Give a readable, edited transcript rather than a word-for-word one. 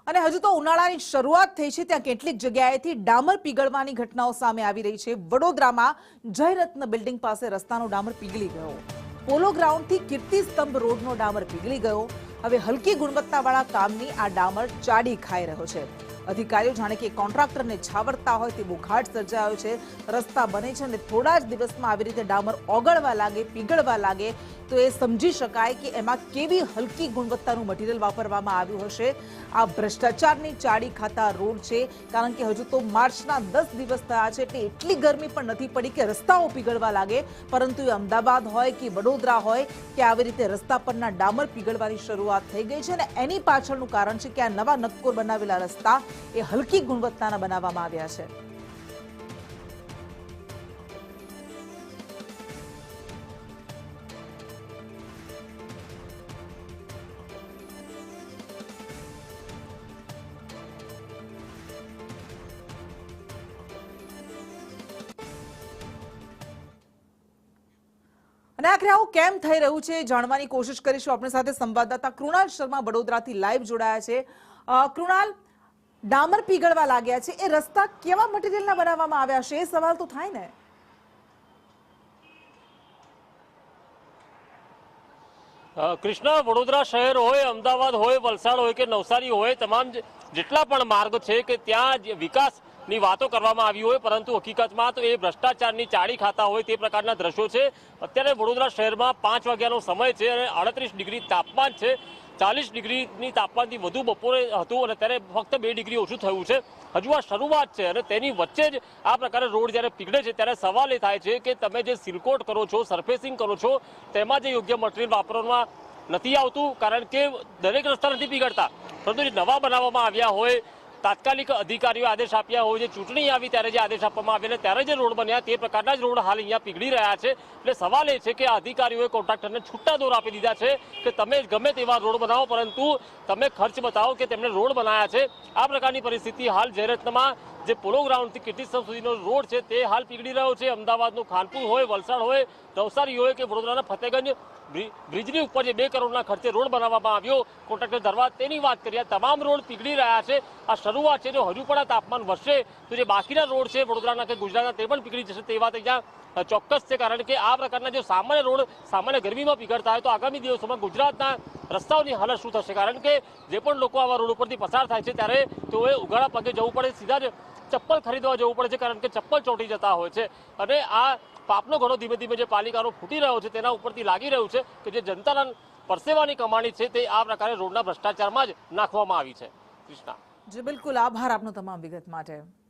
અને હજુ તો ઉનાળાની શરૂઆત થઈ છે ત્યાં કેટલીક જગ્યાએથી ડામર પીગળવાની ઘટનાઓ સામે આવી રહી છે। વડોદરામાં જયરત્ન બિલ્ડિંગ પાસે રસ્તાનો ડામર પીગળી ગયો। પોલો ગ્રાઉન્ડથી કીર્તિ સ્તંભ રોડનો ડામર પીગળી ગયો। હવે હલકી ગુણવત્તાવાળા કામની આ ડામર ચાડી ખાઈ રહ્યો છે। અધિકારીઓ જાણે કે કોન્ટ્રાક્ટરને છાવરતા હોય તેવો ઘાટ સર્જાયો છે। રસ્તા બને છે અને થોડા જ દિવસમાં આવી રીતે ડામર ઓગળવા લાગે, પીગળવા લાગે તો એ સમજી શકાય કે એમાં કેવી હલકી ગુણવત્તાનું મટીરિયલ વાપરવામાં આવ્યું હશે। આ ભ્રષ્ટાચારની ચાડી ખાતા રોડ છે, કારણ કે હજુ તો માર્ચના 10 દિવસ થયા છે એટલે એટલી ગરમી પણ નથી પડી કે રસ્તાઓ પીગળવા લાગે, પરંતુ એ અમદાવાદ હોય કે વડોદરા હોય કે આવી રીતે રસ્તા પરના ડામર પીગળવાની શરૂઆત થઈ ગઈ છે અને એની પાછળનું કારણ છે કે આ નવા નક્કોર બનાવેલા રસ્તા એ હલકી ગુણવત્તાના બનાવવામાં આવ્યા છે। અને આખરે આવું કેમ થઈ રહ્યું છે જાણવાની કોશિશ કરીશું। આપણી સાથે સંવાદદાતા કૃણાલ શર્મા વડોદરાથી લાઈવ જોડાયા છે। કૃણાલ, ડામર પીગળવા લાગ્યા છે, એ રસ્તા કેવા મટીરિયલના બનાવવામાં આવ્યા છે એ સવાલ તો થાય ને? કૃષ્ણા, વડોદરા શહેર હોય, અમદાવાદ હોય, વલસાડ હોય કે નવસારી હોય, તમામ જેટલા પણ માર્ગ છે કે ત્યાં વિકાસની વાતો કરવામાં આવી હોય, પરંતુ હકીકતમાં તો એ ભ્રષ્ટાચારની ચાડી ખાતા હોય તે પ્રકારના દ્રશ્યો છે। અત્યારે વડોદરા શહેરમાં 5 વાગ્યાનો સમય છે અને 38 ડિગ્રી તાપમાન છે। 40 ડિગ્રીની તાપમાનથી વધુ બપોરે હતું અને ત્યારે ફક્ત 2 ડિગ્રી ઓછું થયું છે। હજુ આ શરૂઆત છે અને તેની વચ્ચે જ આ પ્રકારે રોડ જ્યારે પીગળે છે ત્યારે સવાલ એ થાય છે કે તમે જે સીલકોટ કરો છો, સરફેસિંગ કરો છો, તેમાં જે યોગ્ય મટીરિયલ વાપરવામાં નથી આવતું, કારણ કે દરેક રસ્તા નથી પીગળતા, પરંતુ જે નવા બનાવવામાં આવ્યા હોય, તાત્કાલિક અધિકારીઓ આદેશ આપ્યા હોય, જે ચૂંટણી આવી ત્યારે જે આદેશ આપવામાં આવ્યા ત્યારે જે રોડ બન્યા તે પ્રકારના જ રોડ હાલ અહીંયા પીગળી રહ્યા છે। એટલે સવાલ એ છે કે આ અધિકારીઓએ કોન્ટ્રાક્ટરને છૂટા દોર આપી દીધા છે કે તમે ગમે તેવા રોડ બનાવો, પરંતુ તમે ખર્ચ બતાવો કે તેમણે રોડ બનાવ્યા છે। આ પ્રકારની પરિસ્થિતિ હાલ જયરત્નમાં જે પોલો ગ્રાઉન્ડથી કીર્તિ સ્તંભ સુધીનો રોડ છે તે હાલ પીગળી રહ્યો છે। અમદાવાદનું ખાનપુર હોય, વલસાડ હોય, નવસારી હોય કે વડોદરાના ફતેગંજ બ્રિજની ઉપર જે 2 કરોડના ખર્ચે રોડ બનાવવામાં આવ્યો કોન્ટ્રાક્ટર ધરવા, તેની વાત કરીએ, તમામ રોડ પીગળી રહ્યા છે। આ શરૂઆત છે, જો હજુ પણ આ તાપમાન વધશે તો જે બાકીના રોડ છે વડોદરાના કે ગુજરાતના તે પણ પીગળી જશે તે વાત અહીંયા ચોક્કસ છે, કારણ કે આ પ્રકારના જો સામાન્ય રોડ સામાન્ય ગરમીમાં પીગળતા હોય તો આગામી દિવસોમાં ગુજરાતના રસ્તાઓની હાલત શું થશે? કારણ કે જે પણ લોકો આવા રોડ ઉપરથી પસાર થાય છે ત્યારે તેઓએ ઉઘાડા પગે જવું પડે, સીધા જ ચપ્પલ ખરીદવા જવું પડે છે, કારણ કે ચપ્પલ ચોંટી જતા હોય છે। અને આ પાપનો ઘણો ધીમે ધીમે જે પાલિકાનો ફૂટી રહ્યો છે તેના ઉપરથી લાગી રહ્યું છે કે જે જનતાના પરસેવાની કમાણી છે તે આ પ્રકારે રોડના ભ્રષ્ટાચારમાં જ નાખવામાં આવી છે। કૃષ્ણા જી બિલકુલ, આભાર આપનો તમામ વિગત માટે।